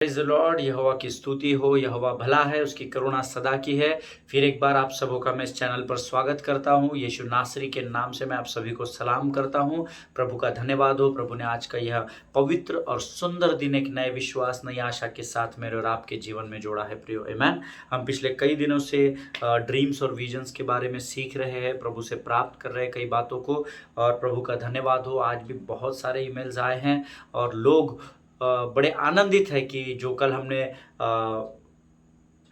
Praise the Lord. यहोवा की स्तुति हो, यहोवा भला है, उसकी करुणा सदा की है। फिर एक बार आप सबों का मैं इस चैनल पर स्वागत करता हूँ। यीशु नासरी के नाम से मैं आप सभी को सलाम करता हूँ। प्रभु का धन्यवाद हो, प्रभु ने आज का यह पवित्र और सुंदर दिन एक नए विश्वास, नई आशा के साथ मेरे और आपके जीवन में जोड़ा है प्रियो। आमेन। हम पिछले कई दिनों से ड्रीम्स और विजन्स के बारे में सीख रहे हैं, प्रभु से प्राप्त कर रहे हैं कई बातों को, और प्रभु का धन्यवाद हो। आज भी बहुत सारे ईमेल्स आए हैं और लोग बड़े आनंदित है कि जो कल हमने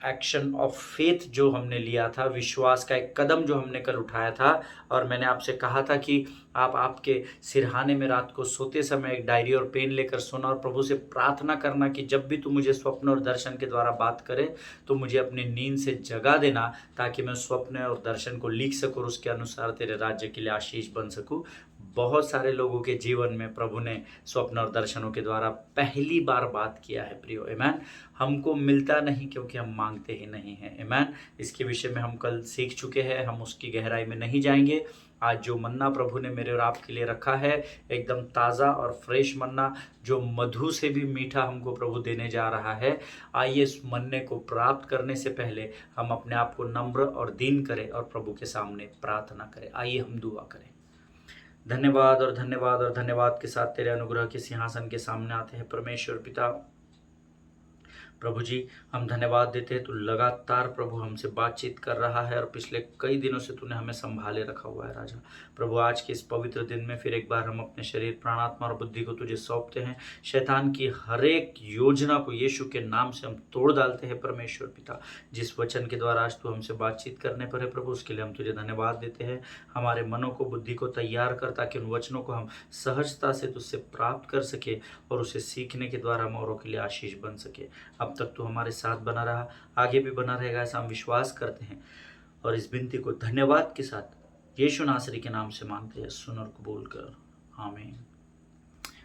एक्शन ऑफ फेथ जो हमने लिया था, विश्वास का एक कदम जो हमने कल उठाया था, और मैंने आपसे कहा था कि आप आपके सिरहाने में रात को सोते समय एक डायरी और पेन लेकर सोना और प्रभु से प्रार्थना करना कि जब भी तू मुझे स्वप्न और दर्शन के द्वारा बात करे तो मुझे अपनी नींद से जगा देना, ताकि मैं स्वप्न और दर्शन को लिख सकूँ और उसके अनुसार तेरे राज्य के लिए आशीष बन सकूँ। बहुत सारे लोगों के जीवन में प्रभु ने स्वप्न और दर्शनों के द्वारा पहली बार बात किया है प्रियो। आमेन। हमको मिलता नहीं क्योंकि हम मांगते ही नहीं हैं। आमेन। इसके विषय में हम कल सीख चुके हैं, हम उसकी गहराई में नहीं जाएंगे। आज जो मन्ना प्रभु ने मेरे और आपके लिए रखा है, एकदम ताज़ा और फ्रेश मन्ना जो मधु से भी मीठा हमको प्रभु देने जा रहा है। आइए इस मन्ने को प्राप्त करने से पहले हम अपने आप को नम्र और दीन करें और प्रभु के सामने प्रार्थना करें। आइए हम दुआ करें। धन्यवाद और धन्यवाद और धन्यवाद के साथ तेरे अनुग्रह के सिंहासन के सामने आते हैं परमेश्वर पिता। प्रभु जी, हम धन्यवाद देते हैं, तू लगातार प्रभु हमसे बातचीत कर रहा है और पिछले कई दिनों से तूने हमें संभाले रखा हुआ है राजा। प्रभु, आज के इस पवित्र दिन में फिर एक बार हम अपने शरीर, प्राणात्मा और बुद्धि को तुझे सौंपते हैं। शैतान की हर एक योजना को यीशु के नाम से हम तोड़ डालते हैं परमेश्वर पिता। जिस वचन के द्वारा आज तू हमसे बातचीत करने पर है प्रभु, उसके लिए हम तुझे धन्यवाद देते हैं। हमारे मनों को, बुद्धि को तैयार कर, ताकि उन वचनों को हम सहजता से तुझसे प्राप्त कर सके और उसे सीखने के द्वारा हम औरों के लिए आशीष बन सके। अब तक तो हमारे साथ बना रहा, आगे भी बना रहेगा, ऐसा हम विश्वास करते हैं और इस विनती को धन्यवाद के साथ यीशु नासरी के नाम से मांगते हैं, सुन और कबूल कर। आमीन।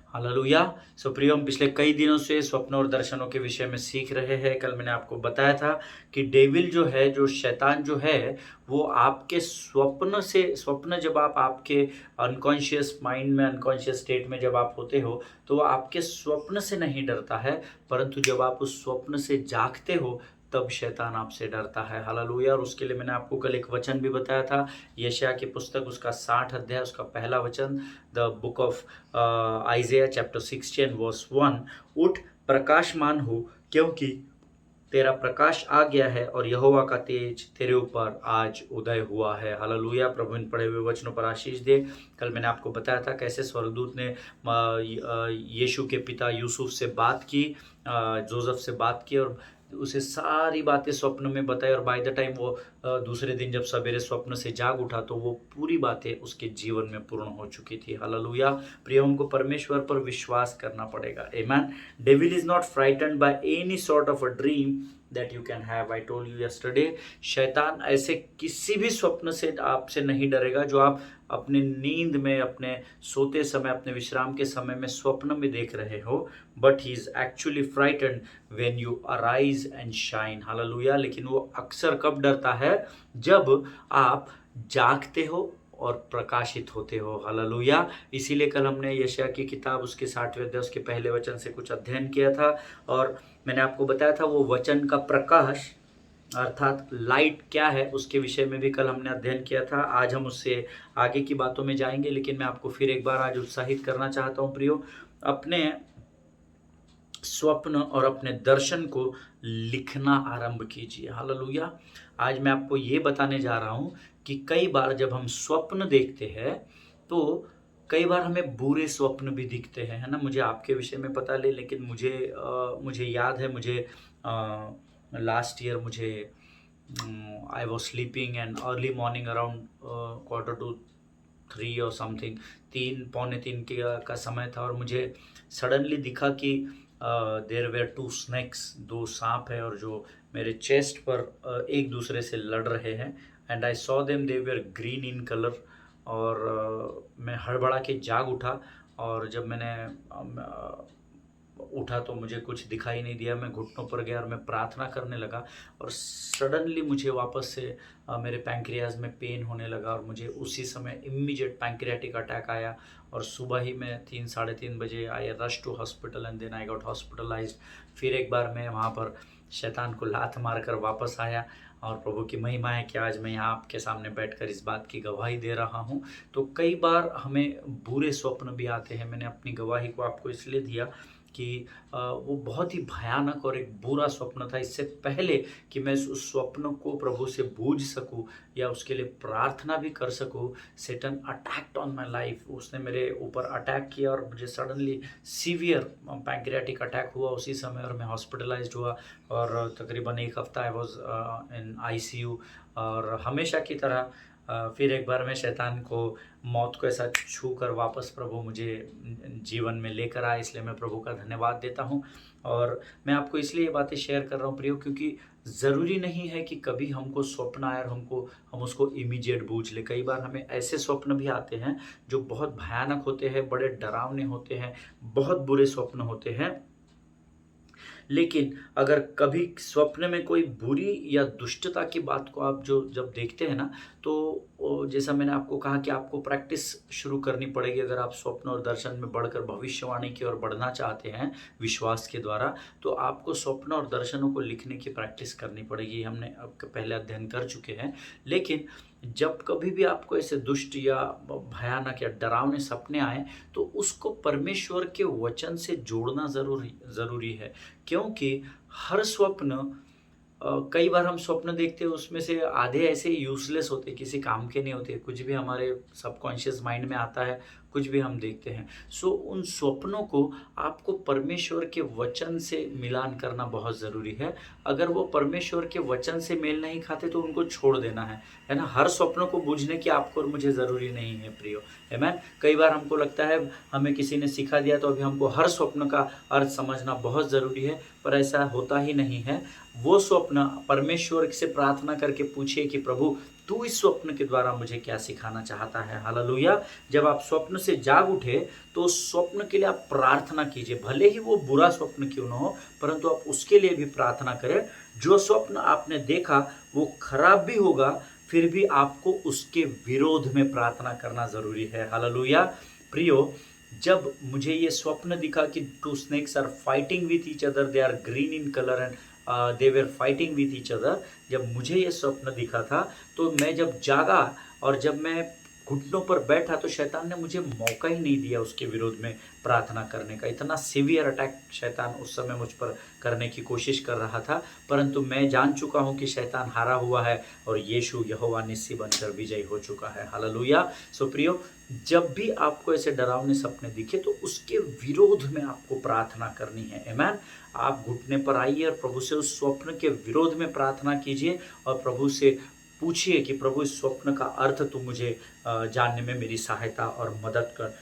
हालेलुया। सो प्रियो, हम पिछले कई दिनों से स्वप्न और दर्शनों के विषय में सीख रहे हैं। कल मैंने आपको बताया था कि डेविल जो है, जो शैतान जो है, वो आपके स्वप्न जब आप आपके अनकॉन्शियस माइंड में, अनकॉन्शियस स्टेट में जब आप होते हो, तो वो आपके स्वप्न से नहीं डरता है, परंतु जब आप उस स्वप्न से जागते हो तब शैतान आपसे डरता है। हालेलुया। और उसके लिए मैंने आपको कल एक वचन भी बताया था, यशायाह की पुस्तक उसका 60 अध्याय उसका पहला वचन, the book of Isaiah chapter 60 verse 1। उठ, प्रकाशमान हो, क्योंकि तेरा प्रकाश आ गया है और यहोवा का तेज तेरे ऊपर आज उदय हुआ है। हालेलुया। प्रभु इन पढ़े हुए वचनों पर आशीष दे। कल मैंने आपको बताया था कैसे स्वर्गदूत ने यीशु के पिता यूसुफ से बात की, जोसेफ से बात की और उसे सारी बातें स्वप्न में बताई, और बाय द टाइम वो दूसरे दिन जब सवेरे स्वप्न से जाग उठा तो वो पूरी बातें उसके जीवन में पूर्ण हो चुकी थी। हालेलुया। प्रिय, हमको परमेश्वर पर विश्वास करना पड़ेगा। Amen. Devil is not frightened by any sort of a dream that you can have. I told you yesterday, शैतान ऐसे किसी भी स्वप्न से आपसे नहीं डरेगा जो आप अपने नींद में, अपने सोते समय, अपने विश्राम के समय में स्वप्न में देख रहे हो, but he is actually frightened when you arise and shine. Hallelujah. लेकिन वो अक्सर कब डरता है? जब आप जागते हो और प्रकाशित होते हो। हालेलुया। इसीलिए कल हमने यशायाह की किताब उसके 60वें अध्याय उसके पहले वचन से कुछ अध्ययन किया था, और मैंने आपको बताया था वो वचन का प्रकाश अर्थात लाइट क्या है, उसके विषय में भी कल हमने अध्ययन किया था। आज हम उससे आगे की बातों में जाएंगे, लेकिन मैं आपको फिर एक बार आज उत्साहित करना चाहता हूँ प्रियो, अपने स्वप्न और अपने दर्शन को लिखना आरंभ कीजिए। हालेलुया। आज मैं आपको ये बताने जा रहा हूँ कि कई बार जब हम स्वप्न देखते हैं तो कई बार हमें बुरे स्वप्न भी दिखते हैं, है ना। मुझे आपके विषय में पता नहीं, लेकिन मुझे याद है, मुझे लास्ट ईयर मुझे I was sleeping and early morning around 2:45 और समथिंग, 3 पौने 3 का समय था, और मुझे सडनली दिखा कि देयर वेर 2 स्नेक्स, 2 सांप है, और जो मेरे चेस्ट पर एक दूसरे से लड़ रहे हैं। And I saw them, they were green in colour, और मैं हड़बड़ा के जाग उठा। और जब मैंने उठा तो मुझे कुछ दिखाई नहीं दिया। मैं घुटनों पर गया और मैं प्रार्थना करने लगा और सडनली मुझे वापस से मेरे पैंक्रियाज में पेन होने लगा और मुझे उसी समय इमीडिएट पैंक्रियाटिक अटैक आया। और सुबह ही मैं 3 साढ़े 3 बजे I rush to hospital and then I got hospitalised. फिर एक बार मैं वहाँ पर शैतान को लात मारकर वापस आया और प्रभु की महिमा है कि आज मैं यहाँ आपके सामने बैठकर इस बात की गवाही दे रहा हूँ। तो कई बार हमें बुरे स्वप्न भी आते हैं। मैंने अपनी गवाही को आपको इसलिए दिया कि वो बहुत ही भयानक और एक बुरा स्वप्न था। इससे पहले कि मैं उस स्वप्न को प्रभु से बूझ सकूं या उसके लिए प्रार्थना भी कर सकूं, सेटन अटैक्ड ऑन माय लाइफ। उसने मेरे ऊपर अटैक किया और मुझे सडनली सीवियर पैंक्रियाटिक अटैक हुआ उसी समय और मैं हॉस्पिटलाइज्ड हुआ और तकरीबन 1 हफ्ता आई वाज इन आईसीयू। और हमेशा की तरह फिर एक बार मैं शैतान को मौत को ऐसा छू कर वापस प्रभु मुझे जीवन में लेकर आया, इसलिए मैं प्रभु का धन्यवाद देता हूँ। और मैं आपको इसलिए ये बातें शेयर कर रहा हूँ प्रियो, क्योंकि ज़रूरी नहीं है कि कभी हमको स्वप्न आए और हम उसको इमीडिएट बूझ ले। कई बार हमें ऐसे स्वप्न भी आते हैं जो बहुत भयानक होते हैं, बड़े डरावने होते हैं, बहुत बुरे स्वप्न होते हैं। लेकिन अगर कभी स्वप्न में कोई बुरी या दुष्टता की बात को आप जब देखते हैं ना, तो जैसा मैंने आपको कहा कि आपको प्रैक्टिस शुरू करनी पड़ेगी। अगर आप स्वप्न और दर्शन में बढ़कर भविष्यवाणी की ओर बढ़ना चाहते हैं विश्वास के द्वारा, तो आपको स्वप्न और दर्शनों को लिखने की प्रैक्टिस करनी पड़ेगी। हमने अब पहले अध्ययन कर चुके हैं। लेकिन जब कभी भी आपको ऐसे दुष्ट या भयानक या डरावने सपने आए, तो उसको परमेश्वर के वचन से जोड़ना ज़रूरी है। क्योंकि हर स्वप्न कई बार हम स्वप्न देखते हैं, उसमें से आधे ऐसे यूज़लेस होते हैं, किसी काम के नहीं होते। कुछ भी हमारे सबकॉन्शियस माइंड में आता है, कुछ भी हम देखते हैं। सो उन स्वप्नों को आपको परमेश्वर के वचन से मिलान करना बहुत ज़रूरी है। अगर वो परमेश्वर के वचन से मेल नहीं खाते तो उनको छोड़ देना है ना। हर स्वप्नों को बूझने की आपको और मुझे ज़रूरी नहीं है प्रियो, आमीन। कई बार हमको लगता है हमें किसी ने सिखा दिया तो अभी हमको हर स्वप्न का अर्थ समझना बहुत ज़रूरी है, पर ऐसा होता ही नहीं है। वो स्वप्न परमेश्वर से प्रार्थना करके पूछिए कि प्रभु तू इस स्वप्न के द्वारा मुझे क्या सिखाना चाहता है। हालेलुया। जब आप स्वप्न से जाग उठे तो स्वप्न के लिए आप प्रार्थना कीजिए, भले ही वो बुरा स्वप्न क्यों न हो, परंतु आप उसके लिए भी प्रार्थना करें। जो स्वप्न आपने देखा वो खराब भी होगा, फिर भी आपको उसके विरोध में प्रार्थना करना जरूरी है। हालेलुया। प्रियो, जब मुझे ये स्वप्न दिखा कि two snakes are fighting with each other, they are green in colour and they were fighting with each other, जब मुझे ये स्वप्न दिखा था तो मैं जब जागा और जब मैं घुटनों पर बैठा तो शैतान ने मुझे मौका ही नहीं दिया उसके विरोध में प्रार्थना करने का। इतना सीवियर अटैक शैतान उस समय मुझ पर करने की कोशिश कर रहा था, परंतु मैं जान चुका हूँ कि शैतान हारा हुआ है और यीशु यहोवा निस्सी बनकर विजयी हो चुका है। हालेलुया। सो प्रियो, जब भी आपको ऐसे डरावने सपने दिखे तो उसके विरोध में आपको प्रार्थना करनी है। आमीन। आप घुटने पर आइए और प्रभु से उस स्वप्न के विरोध में प्रार्थना कीजिए और प्रभु से पूछिए कि प्रभु इस स्वप्न का अर्थ तू मुझे जानने में मेरी सहायता और मदद कर।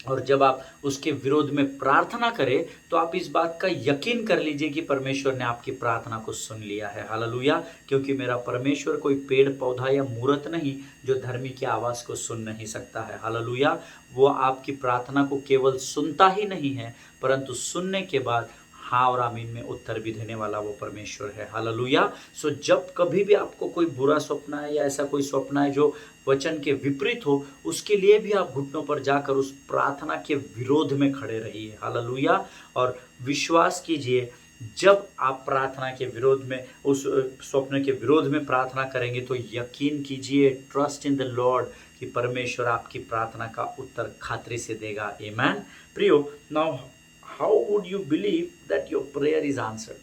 और जब आप उसके विरोध में प्रार्थना करें तो आप इस बात का यकीन कर लीजिए कि परमेश्वर ने आपकी प्रार्थना को सुन लिया है। हालेलुया। क्योंकि मेरा परमेश्वर कोई पेड़ पौधा या मूर्त नहीं जो धर्मी की आवाज़ को सुन नहीं सकता है। हालेलुया। वो आपकी प्रार्थना को केवल सुनता ही नहीं है, परंतु सुनने के बाद हाँ और आमीन में उत्तर भी देने वाला वो परमेश्वर है। हालेलुया। सो जब कभी भी आपको कोई बुरा स्वप्न है या ऐसा कोई स्वप्न है जो वचन के विपरीत हो, उसके लिए भी आप घुटनों पर जाकर उस प्रार्थना के विरोध में खड़े रहिए। हालेलुया। और विश्वास कीजिए, जब आप प्रार्थना के विरोध में उस स्वप्न के विरोध में प्रार्थना करेंगे तो यकीन कीजिए, ट्रस्ट इन द लॉर्ड, कि परमेश्वर आपकी प्रार्थना का उत्तर खातिर से देगा। आमीन। प्रियो, now how would you believe that your prayer is answered,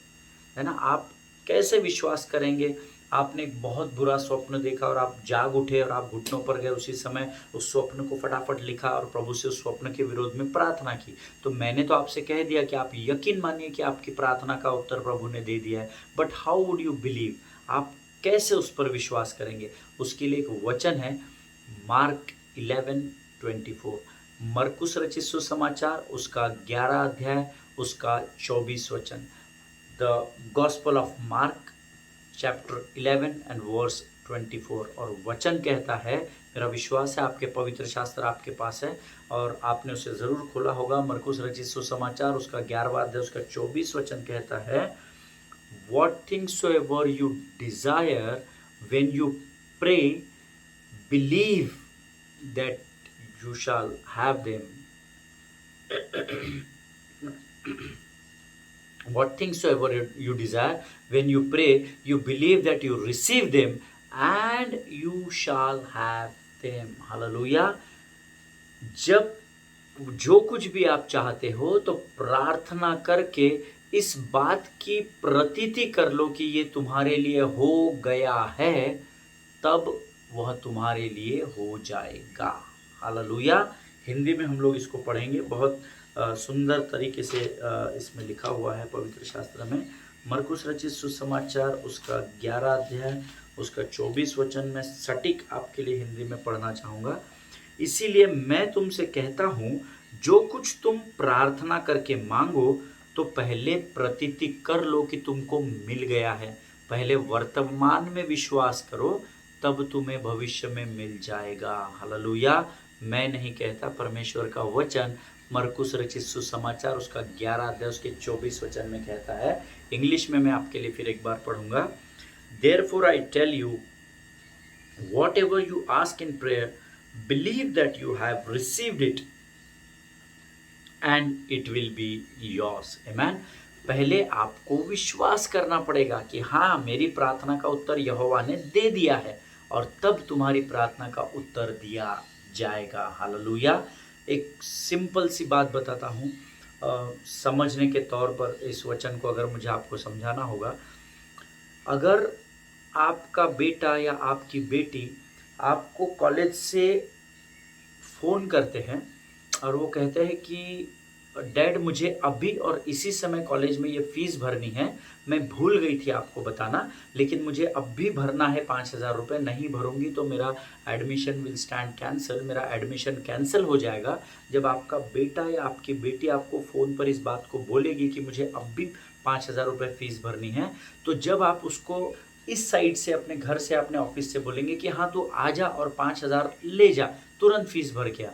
है ना। आप कैसे विश्वास करेंगे? आपने एक बहुत बुरा स्वप्न देखा और आप जाग उठे और आप घुटनों पर गए, उसी समय उस स्वप्न को फटाफट लिखा और प्रभु से उस स्वप्न के विरोध में प्रार्थना की। तो मैंने तो आपसे कह दिया कि आप यकीन मानिए कि आपकी प्रार्थना का उत्तर प्रभु ने दे दिया है, but how would you believe, आप कैसे उस पर विश्वास करेंगे? उसके लिए एक वचन है, मार्क 11:24, मरकुस रचित सुसमाचार उसका 11 अध्याय उसका 24 वचन। The gospel of Mark chapter 11 and verse 24। और वचन कहता है मेरा विश्वास है आपके पवित्र शास्त्र आपके पास है और आपने उसे ज़रूर खोला होगा। मरकुस रचित सुसमाचार उसका 11वां अध्याय उसका 24 वचन कहता है, What things soever you desire when you pray, believe that you shall have them. What things soever you desire when you pray, you believe that you receive them and you shall have them. Hallelujah. जब जो कुछ भी आप चाहते हो तो प्रार्थना करके इस बात की प्रतीति कर लो कि ये तुम्हारे लिए हो गया है, तब वह तुम्हारे लिए हो जाएगा। हालेलुया। हिंदी में हम लोग इसको पढ़ेंगे, बहुत सुंदर तरीके से इसमें लिखा हुआ है पवित्र शास्त्र में। मरकुस रचित सुसमाचार उसका 11 अध्याय उसका 24 वचन में सटीक आपके लिए हिंदी में पढ़ना चाहूँगा। इसीलिए मैं तुमसे कहता हूँ, जो कुछ तुम प्रार्थना करके मांगो तो पहले प्रतीति कर लो कि तुमको मिल गया है। पहले वर्तमान में विश्वास करो, तब तुम्हें भविष्य में मिल जाएगा। हालेलुया। मैं नहीं कहता, परमेश्वर का वचन मरकुस रचित सुसमाचार उसका 11 अध्याय उसके 24 वचन में कहता है। इंग्लिश में मैं आपके लिए फिर एक बार पढ़ूंगा। Therefore I tell you, whatever you ask in prayer, believe that you have received it and it will be yours. Amen. पहले आपको विश्वास करना पड़ेगा कि हाँ, मेरी प्रार्थना का उत्तर यहोवा ने दे दिया है, और तब तुम्हारी प्रार्थना का उत्तर दिया जाएगा। हालेलुया। एक सिंपल सी बात बताता हूँ, समझने के तौर पर इस वचन को अगर मुझे आपको समझाना होगा। अगर आपका बेटा या आपकी बेटी आपको कॉलेज से फ़ोन करते हैं और वो कहते हैं कि डैड, मुझे अभी और इसी समय कॉलेज में ये फ़ीस भरनी है, मैं भूल गई थी आपको बताना, लेकिन मुझे अब भी भरना है 5,000 रुपये, नहीं भरूंगी तो मेरा एडमिशन विल स्टैंड कैंसिल, मेरा एडमिशन कैंसिल हो जाएगा। जब आपका बेटा या आपकी बेटी आपको फ़ोन पर इस बात को बोलेगी कि मुझे अब भी 5,000 रुपये फ़ीस भरनी है, तो जब आप उसको इस साइड से अपने घर से अपने ऑफिस से बोलेंगे कि हाँ तो आ जा और 5,000 ले जा, तुरंत फीस भर के आ,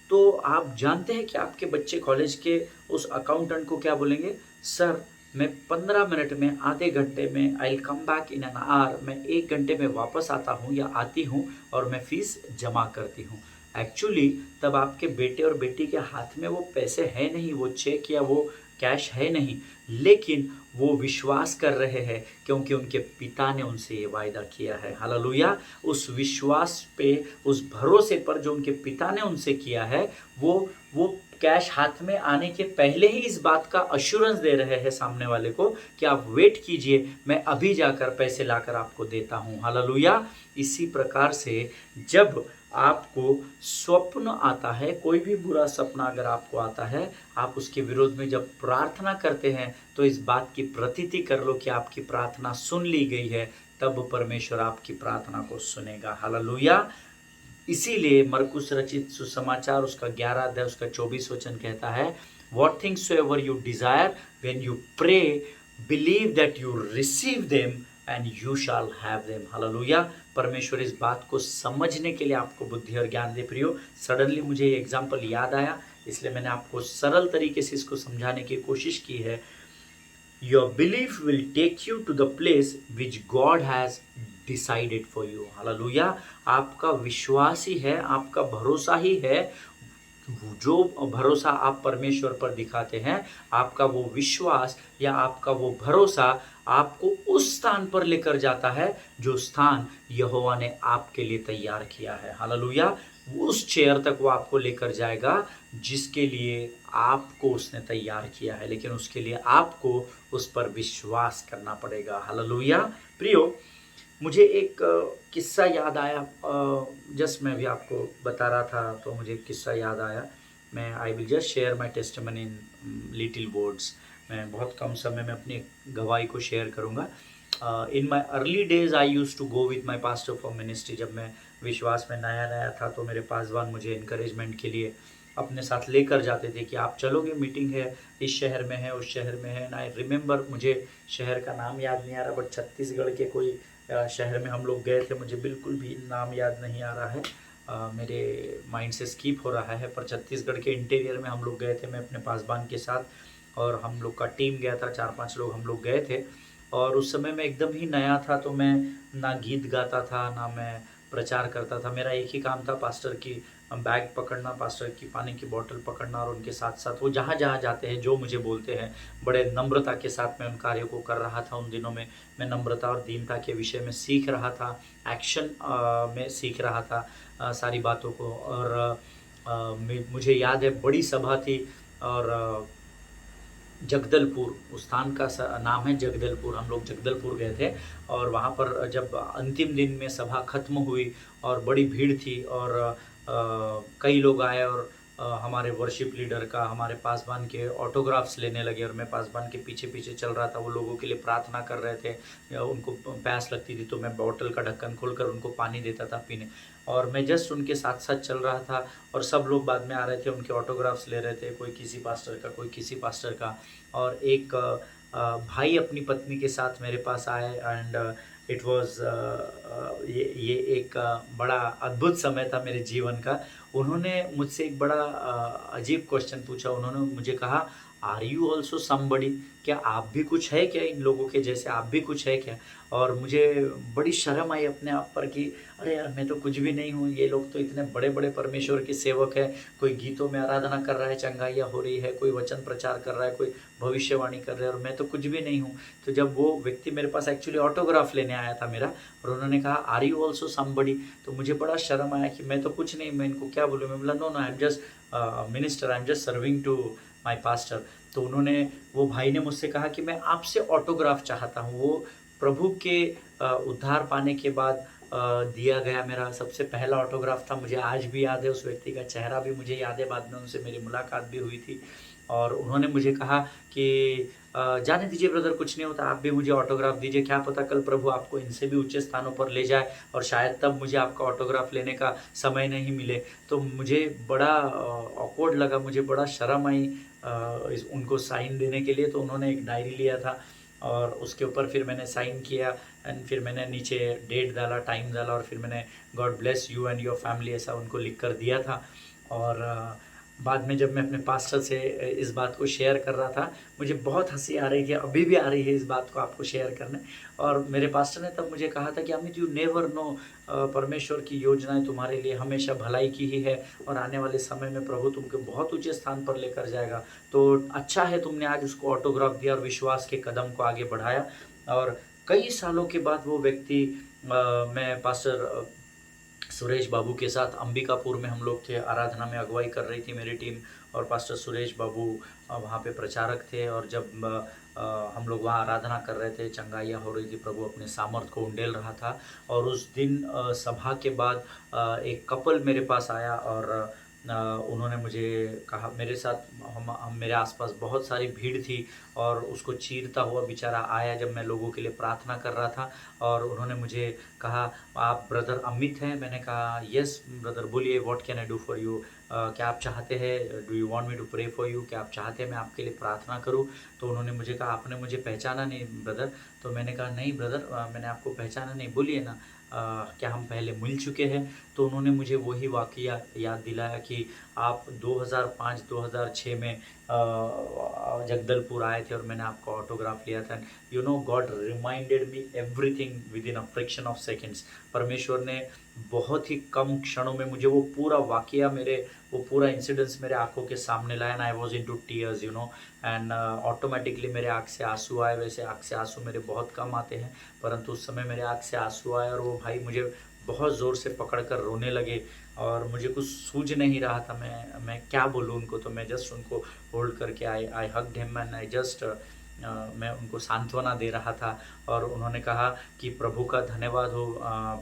तो आप जानते हैं कि आपके बच्चे कॉलेज के उस अकाउंटेंट को क्या बोलेंगे? सर, मैं 15 मिनट में, आधे घंटे में, I will come back in an hour, मैं 1 घंटे में वापस आता हूँ या आती हूँ और मैं फ़ीस जमा करती हूँ। एक्चुअली तब आपके बेटे और बेटी के हाथ में वो पैसे है नहीं, वो चेक या वो कैश है नहीं, लेकिन वो विश्वास कर रहे हैं क्योंकि उनके पिता ने उनसे ये वायदा किया है। हालेलुया। उस विश्वास पे, उस भरोसे पर जो उनके पिता ने उनसे किया है, वो कैश हाथ में आने के पहले ही इस बात का अश्योरेंस दे रहे हैं सामने वाले को कि आप वेट कीजिए, मैं अभी जाकर पैसे लाकर आपको देता हूँ। हालेलुया। इसी प्रकार से जब आपको स्वप्न आता है, कोई भी बुरा सपना अगर आपको आता है, आप उसके विरोध में जब प्रार्थना करते हैं तो इस बात की प्रतीति कर लो कि आपकी प्रार्थना सुन ली गई है, तब परमेश्वर आपकी प्रार्थना को सुनेगा। हालेलुया। इसीलिए मरकुस रचित सुसमाचार उसका 11 अध्याय उसका 24 वचन कहता है, What things soever you desire when you pray, believe that you receive them and you shall have them. Hallelujah. परमेश्वर इस बात को समझने के लिए आपको बुद्धि और ज्ञान दे। प्रियो, सडनली मुझे ये एग्जाम्पल याद आया, इसलिए मैंने आपको सरल तरीके से इसको समझाने की कोशिश की है। Your belief will take you to the place which God has decided for you. Hallelujah. आपका विश्वास ही है, आपका भरोसा ही है, जो भरोसा आप परमेश्वर पर दिखाते हैं, आपका वो विश्वास या आपका वो भरोसा आपको उस स्थान पर लेकर जाता है जो स्थान यहोवा ने आपके लिए तैयार किया है। हालेलुया। उस चेयर तक वो आपको लेकर जाएगा जिसके लिए आपको उसने तैयार किया है, लेकिन उसके लिए आपको उस पर विश्वास करना पड़ेगा। हालेलुया। प्रियो, मुझे एक किस्सा याद आया, जस्ट मैं भी आपको बता रहा था तो मुझे एक किस्सा याद आया। मैं I will just share my testimony in little words. मैं बहुत कम समय में अपनी गवाही को शेयर करूँगा। In my early days I use to go with my pastor for ministry. जब मैं विश्वास में नया नया था तो मेरे पासवान मुझे इनकरेजमेंट के लिए अपने साथ लेकर जाते थे कि आप चलोगे, मीटिंग है, इस शहर में है, उस शहर में है। एंड आई रिमेंबर, मुझे शहर का नाम याद नहीं आ रहा, बट छत्तीसगढ़ के कोई शहर में हम लोग गए थे, मुझे बिल्कुल भी नाम याद नहीं आ रहा है। मेरे माइंड से स्किप हो रहा है, पर छत्तीसगढ़ के इंटीरियर में हम लोग गए थे, मैं अपने पासबान के साथ और हम लोग का टीम गया था, 4-5 लोग हम लोग गए थे। और उस समय मैं एकदम ही नया था, तो मैं ना गीत गाता था, ना मैं प्रचार करता था। मेरा एक ही काम था, पास्टर की बैग पकड़ना, पास्टर की पानी की बॉटल पकड़ना और उनके साथ-साथ वो जहाँ-जहाँ जाते हैं, जो मुझे बोलते हैं, बड़े नम्रता के साथ मैं उन कार्यों को कर रहा था। उन दिनों में मैं नम्रता और दीनता के विषय में सीख रहा था, एक्शन में सीख रहा था सारी बातों को। और मुझे याद है बड़ी सभा थी और जगदलपुर उस स्थान का नाम है जगदलपुर। हम लोग जगदलपुर गए थे और वहाँ पर जब अंतिम दिन में सभा खत्म हुई और बड़ी भीड़ थी और कई लोग आए और हमारे वर्शिप लीडर का, हमारे पासबान के ऑटोग्राफ्स लेने लगे और मैं पासबान के पीछे पीछे चल रहा था। वो लोगों के लिए प्रार्थना कर रहे थे या उनको प्यास लगती थी तो मैं बॉटल का ढक्कन खोलकर उनको पानी देता था पीने, और मैं जस्ट उनके साथ साथ चल रहा था। और सब लोग बाद में आ रहे थे, उनके ऑटोग्राफ्स ले रहे थे, कोई किसी पास्टर का, कोई किसी पास्टर का। और एक भाई अपनी पत्नी के साथ मेरे पास आए एंड इट वाज ये एक बड़ा अद्भुत समय था मेरे जीवन का। उन्होंने मुझसे एक बड़ा अजीब क्वेश्चन पूछा। उन्होंने मुझे कहा, आर यू ऑल्सो समबडी? क्या आप भी कुछ है क्या इन लोगों के जैसे, आप भी कुछ है क्या? और मुझे बड़ी शर्म आई अपने आप पर कि अरे यार, मैं तो कुछ भी नहीं हूँ, ये लोग तो इतने बड़े बड़े परमेश्वर के सेवक हैं। कोई गीतों में आराधना कर रहा है, चंगाइयाँ हो रही है, कोई वचन प्रचार कर रहा है, कोई भविष्यवाणी कर रहा है, और मैं तो कुछ भी नहीं हूँ। तो जब वो व्यक्ति मेरे पास एक्चुअली ऑटोग्राफ लेने आया था मेरा, और उन्होंने कहा, आर यू ऑल्सो समबडी? तो मुझे बड़ा शर्म आया कि मैं तो कुछ नहीं, मैं इनको क्या बोलूँ। मैं बोला, no no, I am just minister, I am just serving to my pastor. तो उन्होंने, वो भाई ने मुझसे कहा कि मैं आपसे ऑटोग्राफ चाहता हूँ। वो प्रभु के उद्धार पाने के बाद दिया गया मेरा सबसे पहला ऑटोग्राफ था। मुझे आज भी याद है, उस व्यक्ति का चेहरा भी मुझे याद है, बाद में उनसे मेरी मुलाकात भी हुई थी। और उन्होंने मुझे कहा कि जाने दीजिए ब्रदर, कुछ नहीं होता, आप भी मुझे ऑटोग्राफ दीजिए, क्या पता कल प्रभु आपको इनसे भी ऊँचे स्थानों पर ले जाए और शायद तब मुझे आपका ऑटोग्राफ लेने का समय नहीं मिले। तो मुझे बड़ा ऑकवर्ड लगा, मुझे बड़ा शर्म आई उनको साइन देने के लिए। तो उन्होंने एक डायरी लिया था और उसके ऊपर फिर मैंने साइन किया एंड फिर मैंने नीचे डेट डाला, टाइम डाला, और फिर मैंने God bless you and your family ऐसा उनको लिख कर दिया था। और बाद में जब मैं अपने पास्टर से इस बात को शेयर कर रहा था, मुझे बहुत हंसी आ रही थी, अभी भी आ रही है इस बात को आपको शेयर करने। और मेरे पास्टर ने तब मुझे कहा था कि अमित, यू नेवर नो, परमेश्वर की योजनाएं तुम्हारे लिए हमेशा भलाई की ही है और आने वाले समय में प्रभु तुमको बहुत ऊंचे स्थान पर लेकर जाएगा। तो अच्छा है तुमने आज उसको ऑटोग्राफ दिया और विश्वास के कदम को आगे बढ़ाया। और कई सालों के बाद वो व्यक्ति, मैं पास्टर सुरेश बाबू के साथ अंबिकापुर में हम लोग थे, आराधना में अगुवाई कर रही थी मेरी टीम, और पास्टर सुरेश बाबू वहाँ पे प्रचारक थे। और जब हम लोग वहाँ आराधना कर रहे थे, चंगाइयाँ हो रही थी, प्रभु अपने सामर्थ को उंडेल रहा था। और उस दिन सभा के बाद एक कपल मेरे पास आया और उन्होंने मुझे कहा, मेरे साथ हम मेरे आसपास बहुत सारी भीड़ थी और उसको चीरता हुआ बेचारा आया जब मैं लोगों के लिए प्रार्थना कर रहा था। और उन्होंने मुझे कहा, आप ब्रदर अमित हैं? मैंने कहा, यस ब्रदर, बोलिए, what can I do for you? क्या आप चाहते हैं, do you want me to pray for you? क्या आप चाहते हैं मैं आपके लिए प्रार्थना करूं? तो उन्होंने मुझे कहा, आपने मुझे पहचाना नहीं ब्रदर? तो मैंने कहा, नहीं ब्रदर, मैंने आपको पहचाना नहीं, बोलिए ना, क्या हम पहले मिल चुके हैं? तो उन्होंने मुझे वही वाक़या याद दिलाया कि आप 2005-2006 में जगदलपुर आए थे और मैंने आपका ऑटोग्राफ लिया था। You know, God reminded me everything with in a fraction of seconds. परमेश्वर ने बहुत ही कम क्षणों में मुझे वो पूरा वाक़या, वो पूरा इंसिडेंस मेरे आंखों के सामने लाया and I was into tears, you know. And automatically मेरे आँख से आंसू आए। वैसे आँख से आंसू मेरे बहुत कम आते हैं, परंतु उस समय मेरे आँख से आंसू आए और वो भाई मुझे बहुत ज़ोर से पकड़ कर रोने लगे और मुझे कुछ सूझ नहीं रहा था, मैं क्या बोलूँ उनको। तो मैं जस्ट उनको होल्ड करके I hugged him and I just, मैं उनको सांत्वना दे रहा था। और उन्होंने कहा कि प्रभु का धन्यवाद हो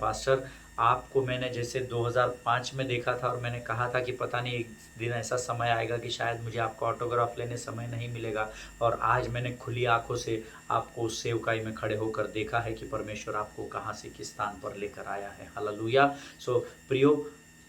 पास्टर, आपको मैंने जैसे 2005 में देखा था और मैंने कहा था कि पता नहीं एक दिन ऐसा समय आएगा कि शायद मुझे आपका ऑटोग्राफ लेने समय नहीं मिलेगा, और आज मैंने खुली आंखों से आपको उस सेवकाई में खड़े होकर देखा है कि परमेश्वर आपको कहाँ से किस स्थान पर लेकर आया है। हालेलुया। सो प्रियो,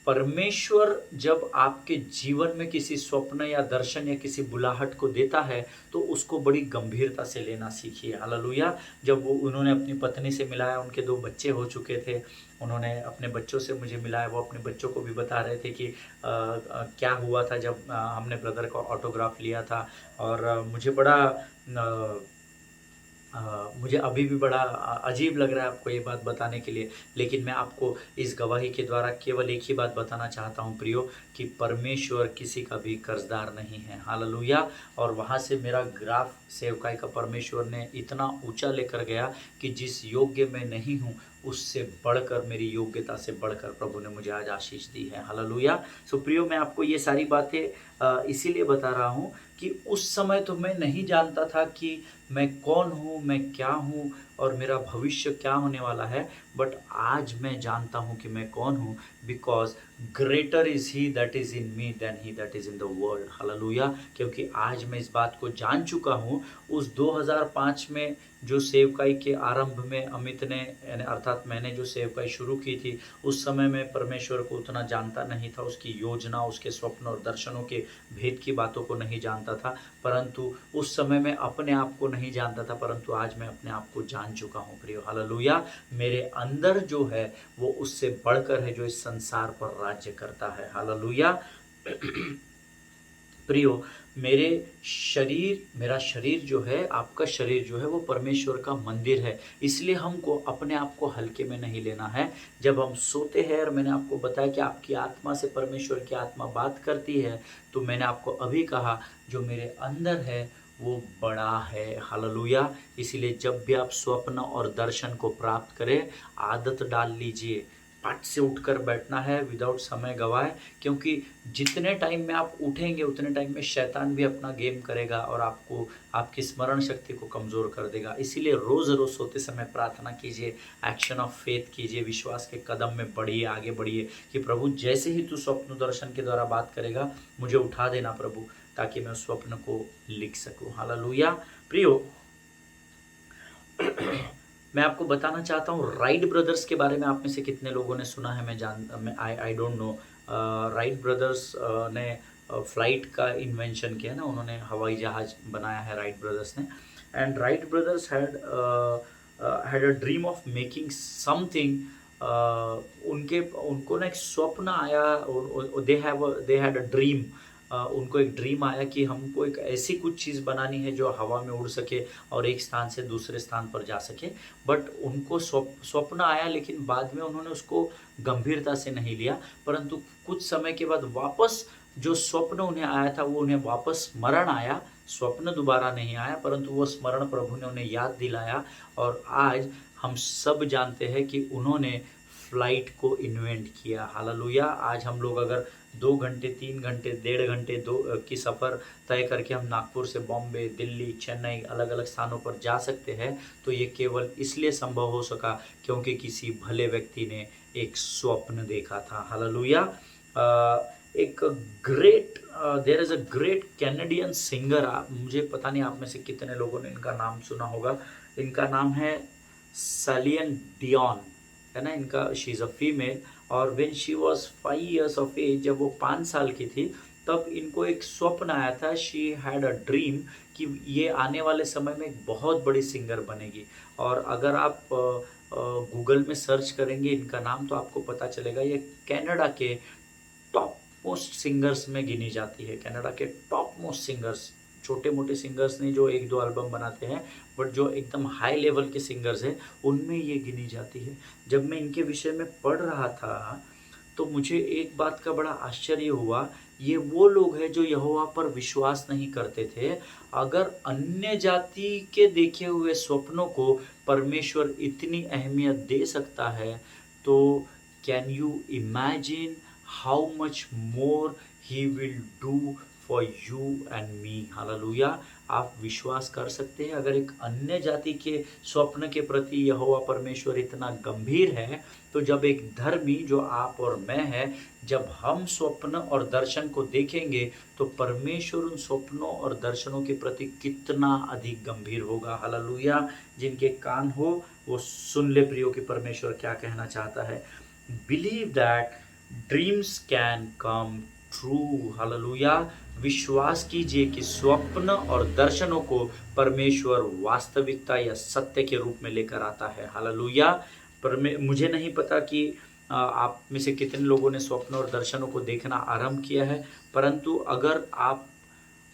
परमेश्वर जब आपके जीवन में किसी स्वप्न या दर्शन या किसी बुलाहट को देता है तो उसको बड़ी गंभीरता से लेना सीखिए। हालेलुया। जब वो उन्होंने अपनी पत्नी से मिलाया, उनके 2 बच्चे हो चुके थे, उन्होंने अपने बच्चों से मुझे मिलाया, वो अपने बच्चों को भी बता रहे थे कि क्या हुआ था जब हमने ब्रदर का ऑटोग्राफ लिया था। और मुझे बड़ा मुझे अभी भी बड़ा अजीब लग रहा है आपको ये बात बताने के लिए, लेकिन मैं आपको इस गवाही के द्वारा केवल एक ही बात बताना चाहता हूँ प्रियो, कि परमेश्वर किसी का भी कर्जदार नहीं है। हालेलुया। और वहाँ से मेरा ग्राफ सेवकाई का परमेश्वर ने इतना ऊंचा लेकर गया कि जिस योग्य मैं नहीं हूँ उससे बढ़कर, मेरी योग्यता से बढ़कर प्रभु ने मुझे आज आशीष दी है। हालेलुया। सो प्रियो, मैं आपको ये सारी बातें इसीलिए बता रहा हूँ कि उस समय तो मैं नहीं जानता था कि मैं कौन हूँ, मैं क्या हूँ और मेरा भविष्य क्या होने वाला है, बट आज मैं जानता हूँ कि मैं कौन हूँ, because greater is he that is in me than he that is in the world. Hallelujah. क्योंकि आज मैं इस बात को जान चुका हूँ। उस 2005 में जो सेवकाई के आरंभ में अमित ने, अर्थात मैंने जो सेवकाई शुरू की थी, उस समय में परमेश्वर को उतना जानता नहीं था, उसकी योजना, उसके स्वप्न और दर्शनों के भेद की बातों को नहीं जानता था, परंतु उस समय में अपने आप को नहीं जानता था, परंतु आज मैं अपने आप को जान चुका हूँ प्रियो। हालेलुया। मेरे अंदर जो है वो उससे बढ़कर है जो इस संसार पर राज्य करता है। हालेलुया। प्रियो, मेरा शरीर जो है, आपका शरीर जो है वो परमेश्वर का मंदिर है, इसलिए हमको अपने आप को हल्के में नहीं लेना है। जब हम सोते हैं, और मैंने आपको बताया कि आपकी आत्मा से परमेश्वर की आत्मा बात करती है, तो मैंने आपको अभी कहा जो मेरे अंदर है वो बड़ा है। हालेलुया। इसीलिए जब भी आप स्वप्न और दर्शन को प्राप्त करें, आदत डाल लीजिए, पट से उठकर बैठना है विदाउट समय गवाए, क्योंकि जितने टाइम में आप उठेंगे उतने टाइम में शैतान भी अपना गेम करेगा और आपको, आपकी स्मरण शक्ति को कमज़ोर कर देगा। इसीलिए रोज़ रोज़ सोते समय प्रार्थना कीजिए, एक्शन ऑफ फेथ कीजिए, विश्वास के कदम में बढ़िए, आगे बढ़िए कि प्रभु जैसे ही तू स्वप्न दर्शन के द्वारा बात करेगा, मुझे उठा देना प्रभु, ताकि मैं उस स्वप्न को लिख सकूँ। हालेलुया। प्रियो, मैं आपको बताना चाहता हूँ राइट ब्रदर्स के बारे में। आप में से कितने लोगों ने सुना है, मैं I don't know. Wright brothers ने फ्लाइट का इन्वेंशन किया ना, उन्होंने हवाई जहाज़ बनाया है राइट ब्रदर्स ने। And Wright brothers had a dream of making something. उनको ना एक स्वप्न आया, दे हैड अ ड्रीम। उनको एक ड्रीम आया कि हमको एक ऐसी कुछ चीज़ बनानी है जो हवा में उड़ सके और एक स्थान से दूसरे स्थान पर जा सके। बट उनको स्वप्न आया, लेकिन बाद में उन्होंने उसको गंभीरता से नहीं लिया, परंतु कुछ समय के बाद वापस जो स्वप्न उन्हें आया था वो उन्हें वापस स्मरण आया। स्वप्न दोबारा नहीं आया, परंतु वो स्मरण प्रभु ने उन्हें याद दिलाया, और आज हम सब जानते हैं कि उन्होंने फ्लाइट को इन्वेंट किया। हालेलुया। आज हम लोग अगर 2 घंटे, 3 घंटे, 1.5 घंटे की सफ़र तय करके हम नागपुर से बॉम्बे, दिल्ली, चेन्नई, अलग अलग स्थानों पर जा सकते हैं, तो ये केवल इसलिए संभव हो सका क्योंकि किसी भले व्यक्ति ने एक स्वप्न देखा था। हालेलुया। एक great there is a great Canadian singer, मुझे पता नहीं आप में से कितने लोगों ने इनका नाम सुना होगा। इनका नाम है सेलियन डियॉन, है ना इनका। शी इज़ अ फीमेल, और when she was 5 years of age, जब वो 5 साल की थी, तब इनको एक स्वप्न आया था। शी हैड अ ड्रीम कि ये आने वाले समय में एक बहुत बड़ी सिंगर बनेगी। और अगर आप गूगल में सर्च करेंगे इनका नाम, तो आपको पता चलेगा ये कनाडा के टॉप मोस्ट सिंगर्स में गिनी जाती है। कनाडा के टॉप मोस्ट सिंगर्स, छोटे मोटे सिंगर्स नहीं जो 1-2 एल्बम बनाते हैं, बट जो एकदम हाई लेवल के सिंगर्स हैं उनमें ये गिनी जाती है। जब मैं इनके विषय में पढ़ रहा था तो मुझे एक बात का बड़ा आश्चर्य हुआ। ये वो लोग हैं जो यहोवा पर विश्वास नहीं करते थे। अगर अन्य जाति के देखे हुए स्वप्नों को परमेश्वर इतनी अहमियत दे सकता है, तो can you imagine how much more he will do for you and me. Hallelujah. आप विश्वास कर सकते हैं, अगर एक अन्य जाति के स्वप्न के प्रति यहोवा परमेश्वर इतना गंभीर है, तो जब एक धर्मी जो आप और मैं है, जब हम स्वप्न और दर्शन को देखेंगे, तो परमेश्वर उन स्वप्नों और दर्शनों के प्रति कितना अधिक गंभीर होगा। हालेलुया। जिनके कान हो वो सुन ले प्रियो कि परमेश्वर क्या कहना चाहता है। Believe that dreams can come true. Hallelujah. विश्वास कीजिए कि स्वप्न और दर्शनों को परमेश्वर वास्तविकता या सत्य के रूप में लेकर आता है। हालेलुया। पर मुझे नहीं पता कि आप में से कितने लोगों ने स्वप्न और दर्शनों को देखना आरंभ किया है, परंतु अगर आप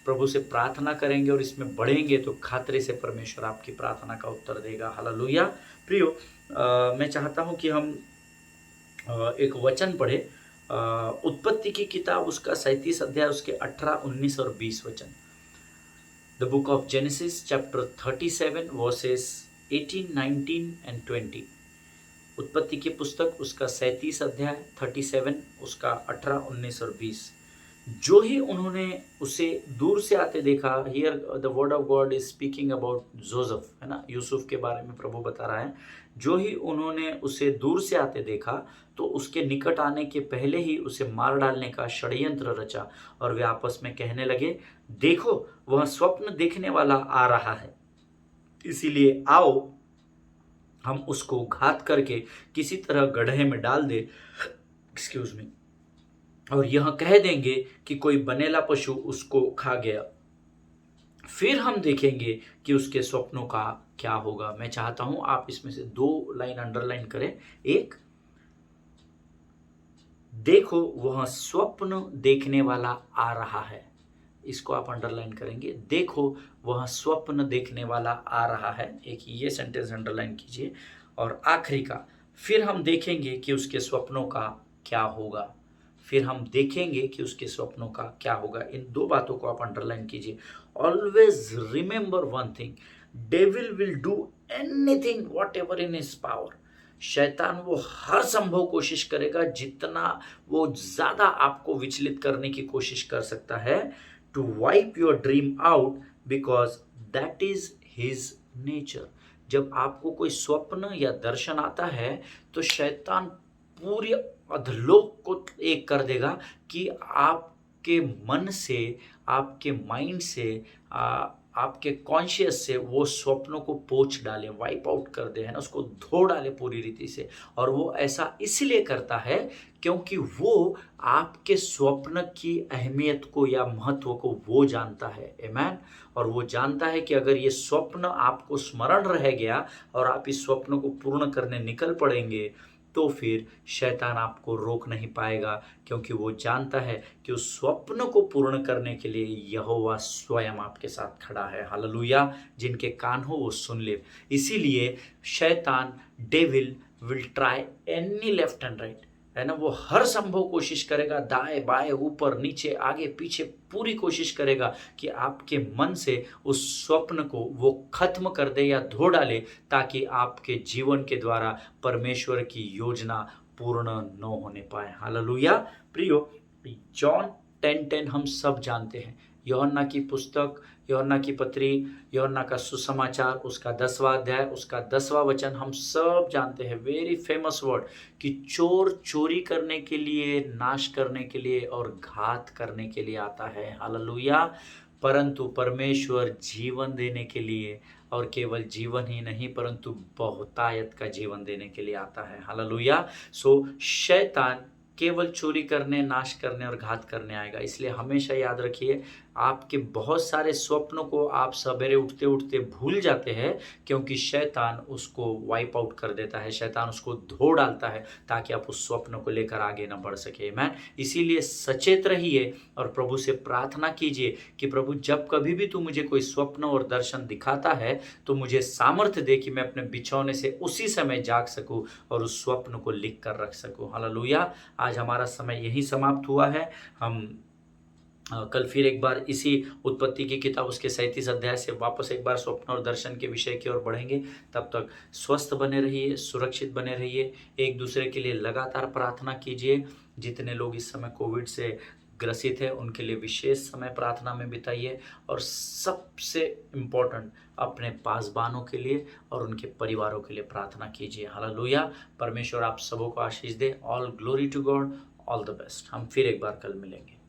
प्रभु से प्रार्थना करेंगे और इसमें बढ़ेंगे तो खातरे से परमेश्वर आपकी प्रार्थना का उत्तर देगा। हालेलुया। प्रियो, मैं चाहता हूं कि हम एक वचन पढ़े, उत्पत्ति की किताब उसका 37 अध्याय उसके 18, 19 और 20 वचन। The book of genesis chapter 37 versus 18, 19 and 20। उत्पत्ति की पुस्तक उसका 37 अध्याय 37 उसका 18, 19 और 20। जो ही उन्होंने उसे दूर से आते देखा, here the word of God is speaking about Joseph, है ना, यूसुफ के बारे में प्रभु बता रहा है। जो ही उन्होंने उसे दूर से आते देखा तो उसके निकट आने के पहले ही उसे मार डालने का षड्यंत्र रचा, और वे आपस में कहने लगे, देखो वह स्वप्न देखने वाला आ रहा है, इसीलिए आओ हम उसको घात करके किसी तरह गड्ढे में डाल दे, एक्सक्यूज मी, और यह कह देंगे कि कोई बनेला पशु उसको खा गया, फिर हम देखेंगे कि उसके स्वप्नों का क्या होगा। मैं चाहता हूं आप इसमें से 2 लाइन अंडरलाइन करें। एक, देखो वह स्वप्न देखने वाला आ रहा है, इसको आप अंडरलाइन करेंगे। देखो वह स्वप्न देखने वाला आ रहा है, एक ये सेंटेंस अंडरलाइन कीजिए। और आखिरी का, फिर हम देखेंगे कि उसके स्वप्नों का क्या होगा। फिर हम देखेंगे कि उसके स्वप्नों का क्या होगा। इन 2 बातों को आप अंडरलाइन कीजिए। Always remember one thing, devil will do anything what ever in his power. शैतान वो हर संभव कोशिश करेगा, जितना वो ज्यादा आपको विचलित करने की कोशिश कर सकता है, to wipe your dream out, because that is his nature. जब आपको कोई स्वप्न या दर्शन आता है तो शैतान पूरी अधलोक को एक कर देगा कि आपके मन से, आपके माइंड से, आपके कॉन्शियस से वो स्वप्नों को पोंछ डाले, वाइप आउट कर दे, है ना, उसको धो डाले पूरी रीति से। और वो ऐसा इसलिए करता है क्योंकि वो आपके स्वप्न की अहमियत को या महत्व को वो जानता है। आमीन। और वो जानता है कि अगर ये स्वप्न आपको स्मरण रह गया और आप इस स्वप्न को पूर्ण करने निकल पड़ेंगे तो फिर शैतान आपको रोक नहीं पाएगा, क्योंकि वो जानता है कि उस स्वप्न को पूर्ण करने के लिए यहोवा स्वयं आपके साथ खड़ा है। हालेलुया। जिनके कान हो वो सुन ले। इसीलिए शैतान, devil will try any left and right, है ना, वो हर संभव कोशिश करेगा, दाएं बाएं ऊपर नीचे आगे पीछे पूरी कोशिश करेगा कि आपके मन से उस स्वप्न को वो खत्म कर दे या धो डाले, ताकि आपके जीवन के द्वारा परमेश्वर की योजना पूर्ण न होने पाए। हालेलुया। प्रियो, जॉन 10:10 हम सब जानते हैं। यूहन्ना की पुस्तक, यूहन्ना की पत्री, यूहन्ना का सुसमाचार उसका 10वां अध्याय उसका 10वां वचन हम सब जानते हैं। वेरी फेमस वर्ड कि चोर चोरी करने के लिए, नाश करने के लिए और घात करने के लिए आता है। हालेलुया। परंतु परमेश्वर जीवन देने के लिए, और केवल जीवन ही नहीं परंतु बहुतायत का जीवन देने के लिए आता है। हालेलुया। सो शैतान केवल चोरी करने, नाश करने और घात करने आएगा। इसलिए हमेशा याद रखिए, आपके बहुत सारे स्वप्नों को आप सवेरे उठते उठते भूल जाते हैं, क्योंकि शैतान उसको वाइप आउट कर देता है, शैतान उसको धो डालता है, ताकि आप उस स्वप्न को लेकर आगे न बढ़ सके। आमीन। इसीलिए सचेत रहिए और प्रभु से प्रार्थना कीजिए कि प्रभु, जब कभी भी तू मुझे कोई स्वप्न और दर्शन दिखाता है तो मुझे सामर्थ्य दे कि मैं अपने बिछौने से उसी समय जाग सकूं और उस स्वप्न को लिख कर रख सकूं। हालेलुया। आज हमारा समय यही समाप्त हुआ है। हम कल फिर एक बार इसी उत्पत्ति की किताब उसके 37 अध्याय से वापस एक बार स्वप्न और दर्शन के विषय की ओर बढ़ेंगे। तब तक स्वस्थ बने रहिए, सुरक्षित बने रहिए, एक दूसरे के लिए लगातार प्रार्थना कीजिए। जितने लोग इस समय कोविड से ग्रसित है उनके लिए विशेष समय प्रार्थना में बिताइए, और सबसे इम्पोर्टेंट अपने पासबानों के लिए और उनके परिवारों के लिए प्रार्थना कीजिए। हालेलुया। परमेश्वर आप सबों को आशीष दे। All glory to God. All the best. हम फिर एक बार कल मिलेंगे।